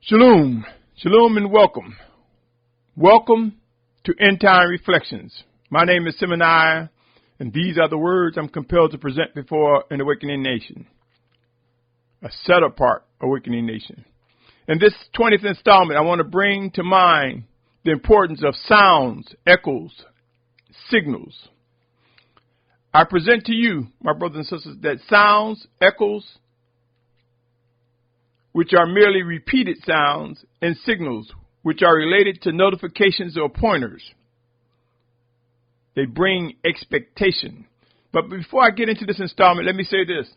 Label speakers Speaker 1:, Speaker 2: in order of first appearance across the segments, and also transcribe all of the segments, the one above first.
Speaker 1: Shalom, shalom and welcome. Welcome to Endtime Reflections. My name is Symmanayah, and these are the words I'm compelled to present before an awakening nation. A set-apart awakening nation. In this 20th installment, I want to bring to mind the importance of sounds, echoes, signals. I present to you, my brothers and sisters, that sounds, echoes, which are merely repeated sounds, and signals, which are related to notifications or pointers. They bring expectation. But before I get into this installment, let me say this.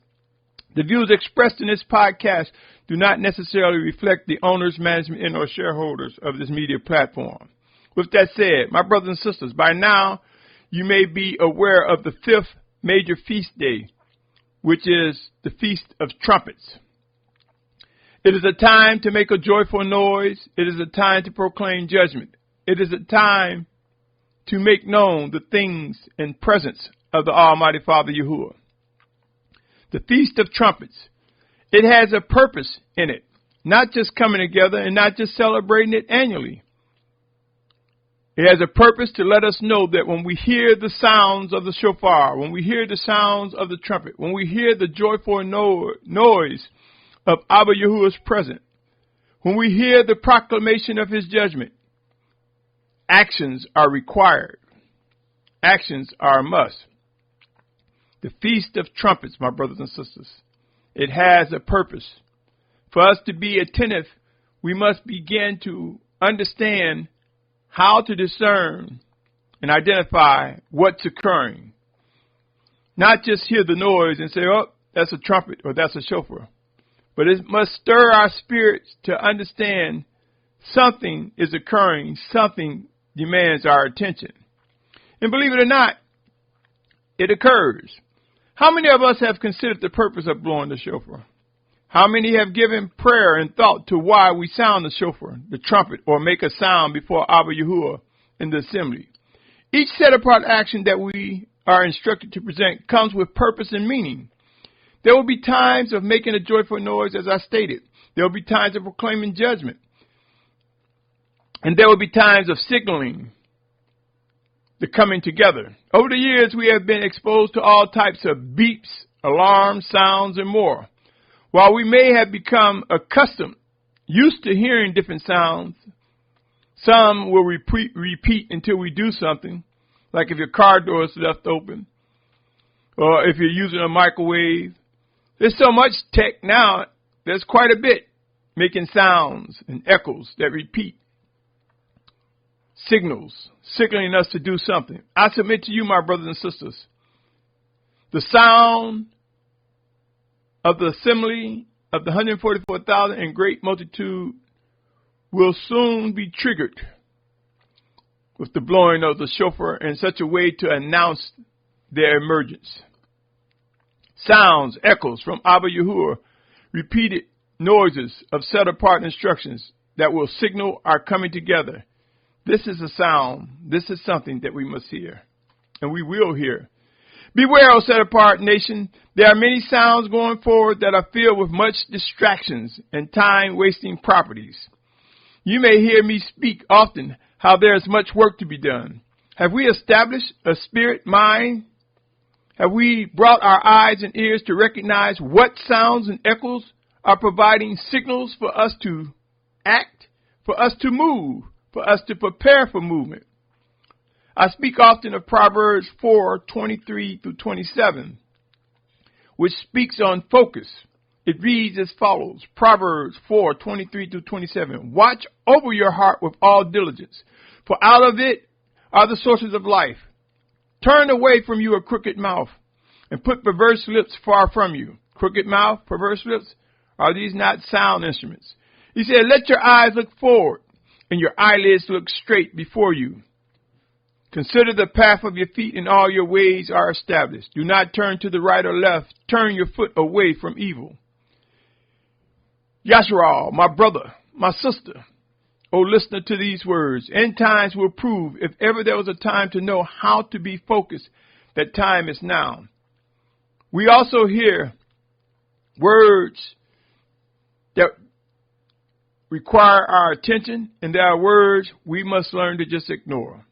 Speaker 1: The views expressed in this podcast do not necessarily reflect the owners, management, and or shareholders of this media platform. With that said, my brothers and sisters, by now you may be aware of the fifth major feast day, which is the Feast of Trumpets. It is a time to make a joyful noise. It is a time to proclaim judgment. It is a time to make known the things and presence of the Almighty Father Yahuah. The Feast of Trumpets, it has a purpose in it, not just coming together and not just celebrating it annually. It has a purpose to let us know that when we hear the sounds of the shofar, when we hear the sounds of the trumpet, when we hear the joyful noise of Abba Yahuah's presence, when we hear the proclamation of his judgment, actions are required. Actions are a must. The Feast of Trumpets, my brothers and sisters, it has a purpose. For us to be attentive, we must begin to understand how to discern and identify what's occurring. Not just hear the noise and say, oh, that's a trumpet or that's a shofar. But it must stir our spirits to understand something is occurring, something demands our attention. And believe it or not, it occurs. How many of us have considered the purpose of blowing the shofar? How many have given prayer and thought to why we sound the shofar, the trumpet, or make a sound before Abba Yahuah in the assembly? Each set-apart action that we are instructed to present comes with purpose and meaning. There will be times of making a joyful noise, as I stated. There will be times of proclaiming judgment. And there will be times of signaling the coming together. Over the years, we have been exposed to all types of beeps, alarms, sounds, and more. While we may have become accustomed, used to hearing different sounds, some will repeat until we do something, like if your car door is left open, or if you're using a microwave. There's so much tech now, there's quite a bit making sounds and echoes that repeat. Signals, signaling us to do something. I submit to you, my brothers and sisters, the sound of the assembly of the 144,000 and great multitude will soon be triggered with the blowing of the shofar in such a way to announce their emergence. Sounds, echoes from Abba Yahuah, repeated noises of set-apart instructions that will signal our coming together. This is a sound. This is something that we must hear, and we will hear. Beware, O set-apart nation. There are many sounds going forward that are filled with much distractions and time-wasting properties. You may hear me speak often how there is much work to be done. Have we established a spirit mind? Have we brought our eyes and ears to recognize what sounds and echoes are providing signals for us to act, for us to move, for us to prepare for movement? I speak often of Proverbs 4:23-27, which speaks on focus. It reads as follows, Proverbs 4:23-27. Watch over your heart with all diligence, for out of it are the sources of life. Turn away from you a crooked mouth, and put perverse lips far from you. Crooked mouth, perverse lips, are these not sound instruments? He said, let your eyes look forward, and your eyelids look straight before you. Consider the path of your feet, and all your ways are established. Do not turn to the right or left. Turn your foot away from evil. Yashar'al, my brother, my sister, O listener to these words, end times will prove, if ever there was a time to know how to be focused, that time is now. We also hear words that require our attention, and there are words we must learn to just ignore.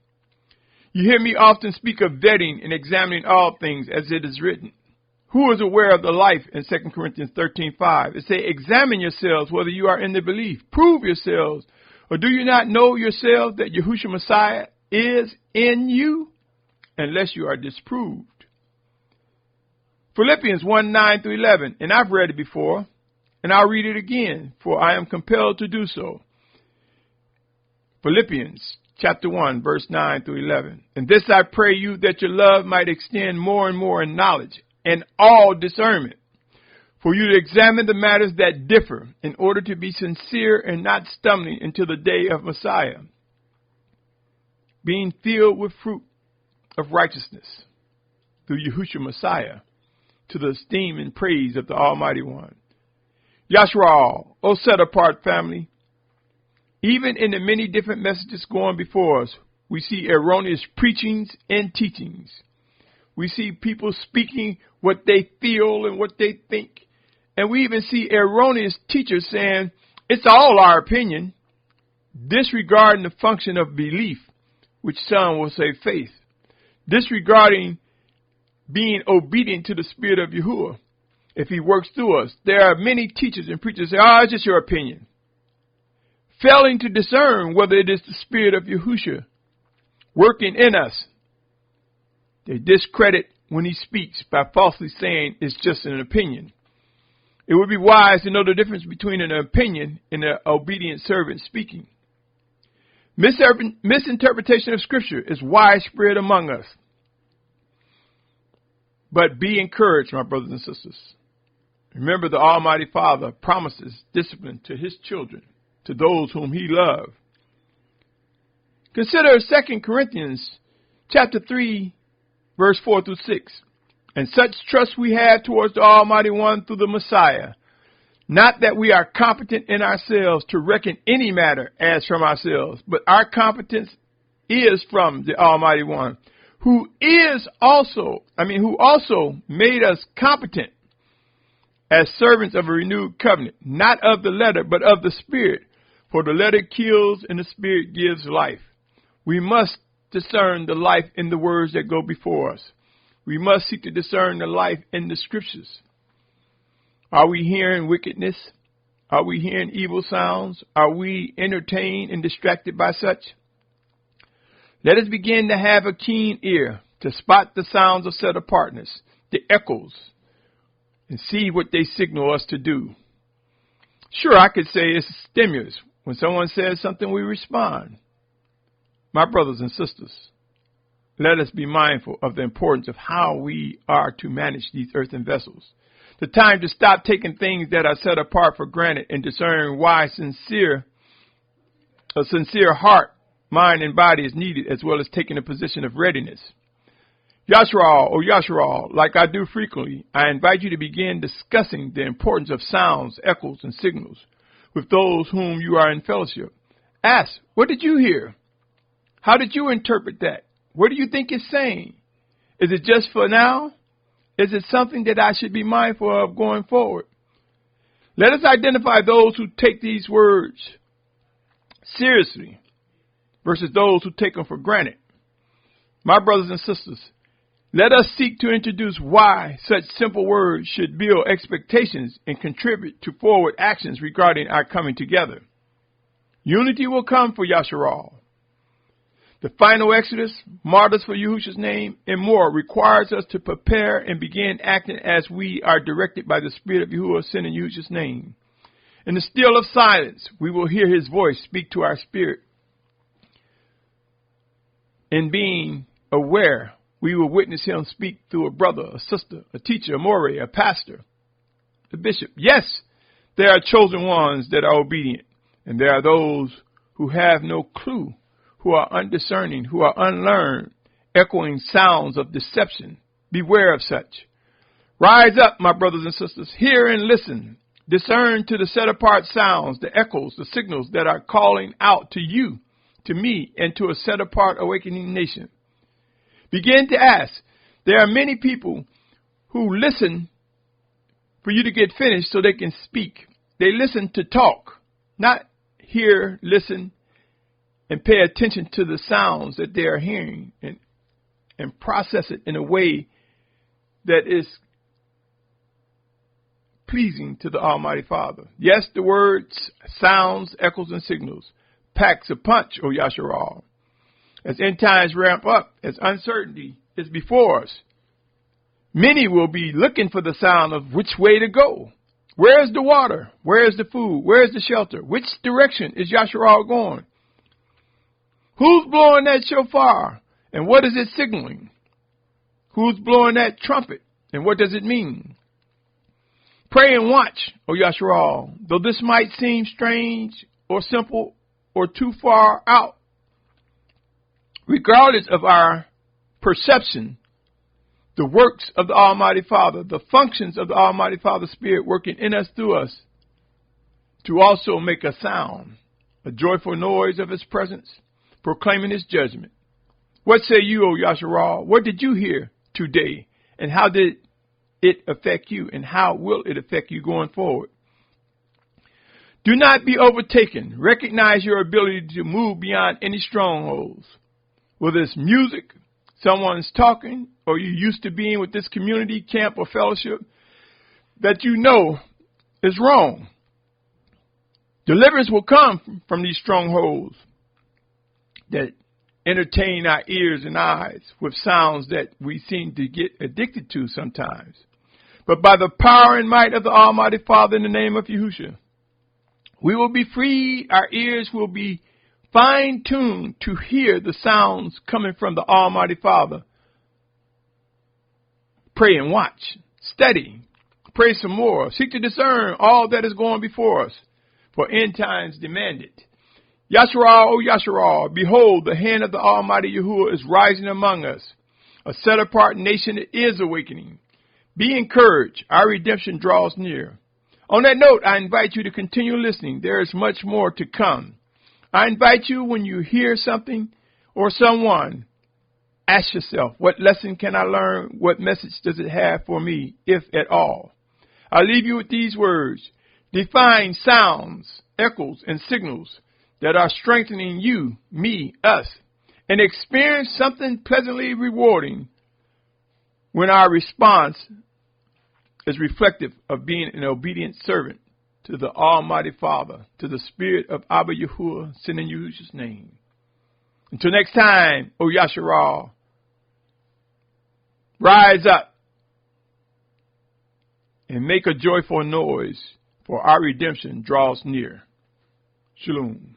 Speaker 1: You hear me often speak of vetting and examining all things as it is written. Who is aware of the life in 2 Corinthians 13:5? It says, examine yourselves whether you are in the belief. Prove yourselves. Or do you not know yourselves that Yahusha Messiah is in you, unless you are disproved? Philippians 1:9-11, and I've read it before, and I'll read it again, for I am compelled to do so. Philippians chapter 1, verse 9-11. And this I pray you, that your love might extend more and more in knowledge and all discernment, for you to examine the matters that differ, in order to be sincere and not stumbling until the day of Messiah, being filled with fruit of righteousness through Yahusha Messiah, to the esteem and praise of the Almighty One. Yashar'al, O set apart family, even in the many different messages going before us, we see erroneous preachings and teachings. We see people speaking what they feel and what they think. And we even see erroneous teachers saying, it's all our opinion, disregarding the function of belief, which some will say faith, disregarding being obedient to the Spirit of Yahuah if he works through us. There are many teachers and preachers who say, it's just your opinion, failing to discern whether it is the Spirit of Yahusha working in us. They discredit when he speaks by falsely saying it's just an opinion. It would be wise to know the difference between an opinion and an obedient servant speaking. Misinterpretation of Scripture is widespread among us. But be encouraged, my brothers and sisters. Remember, the Almighty Father promises discipline to his children, to those whom he loves. Consider 2 Corinthians chapter 3, verse 4-6. And such trust we have towards the Almighty One through the Messiah, not that we are competent in ourselves to reckon any matter as from ourselves, but our competence is from the Almighty One, who also made us competent as servants of a renewed covenant, not of the letter, but of the Spirit. For the letter kills and the Spirit gives life. We must discern the life in the words that go before us. We must seek to discern the life in the Scriptures. Are we hearing wickedness? Are we hearing evil sounds? Are we entertained and distracted by such? Let us begin to have a keen ear to spot the sounds of set apartness, the echoes, and see what they signal us to do. Sure, I could say it's a stimulus. When someone says something, we respond. My brothers and sisters, let us be mindful of the importance of how we are to manage these earthen vessels. The time to stop taking things that are set apart for granted and discern why a sincere heart, mind, and body is needed, as well as taking a position of readiness. Yashar'al, like I do frequently, I invite you to begin discussing the importance of sounds, echoes, and signals with those whom you are in fellowship. Ask, what did you hear? How did you interpret that? What do you think it's saying? Is it just for now? Is it something that I should be mindful of going forward? Let us identify those who take these words seriously versus those who take them for granted. My brothers and sisters, let us seek to introduce why such simple words should build expectations and contribute to forward actions regarding our coming together. Unity will come for Yashar'al. The final exodus, martyrs for Yahusha's name, and more requires us to prepare and begin acting as we are directed by the Spirit of Yahuah sent in Yahusha's name. In the still of silence, we will hear his voice speak to our spirit. In being aware, we will witness him speak through a brother, a sister, a teacher, a moray, a pastor, a bishop. Yes, there are chosen ones that are obedient, and there are those who have no clue, who are undiscerning, who are unlearned, echoing sounds of deception. Beware of such. Rise up, my brothers and sisters. Hear and listen. Discern to the set-apart sounds, the echoes, the signals that are calling out to you, to me, and to a set-apart awakening nation. Begin to ask. There are many people who listen for you to get finished so they can speak. They listen to talk, not hear, listen, and pay attention to the sounds that they are hearing and process it in a way that is pleasing to the Almighty Father. Yes, the words, sounds, echoes, and signals packs a punch, O Yashar'al. As end times ramp up, as uncertainty is before us, many will be looking for the sound of which way to go. Where's the water? Where's the food? Where's the shelter? Which direction is Yashar'al going? Who's blowing that shofar? And what is it signaling? Who's blowing that trumpet? And what does it mean? Pray and watch, O Yashar'al. Though this might seem strange or simple or too far out, regardless of our perception, the works of the Almighty Father, the functions of the Almighty Father's Spirit working in us, through us, to also make a sound, a joyful noise of His presence, proclaiming His judgment. What say you, O Yashar'al? What did you hear today? And how did it affect you? And how will it affect you going forward? Do not be overtaken. Recognize your ability to move beyond any strongholds. Whether it's music, someone's talking, or you used to being with this community, camp, or fellowship that you know is wrong. Deliverance will come from these strongholds that entertain our ears and eyes with sounds that we seem to get addicted to sometimes. But by the power and might of the Almighty Father, in the name of Yahusha, we will be freed. Our ears will be fine-tuned to hear the sounds coming from the Almighty Father. Pray and watch. Study. Pray some more. Seek to discern all that is going before us, for end times demand it. Yashar'al, O Yashar'al, behold, the hand of the Almighty Yahuah is rising among us. A set-apart nation is awakening. Be encouraged. Our redemption draws near. On that note, I invite you to continue listening. There is much more to come. I invite you, when you hear something or someone, ask yourself, what lesson can I learn? What message does it have for me, if at all? I leave you with these words. Define sounds, echoes, and signals that are strengthening you, me, us, and experience something pleasantly rewarding when our response is reflective of being an obedient servant to the Almighty Father, to the Spirit of Abba Yahuah, sent in Yahusha's name. Until next time, O Yashar'al, rise up and make a joyful noise, for our redemption draws near. Shalom.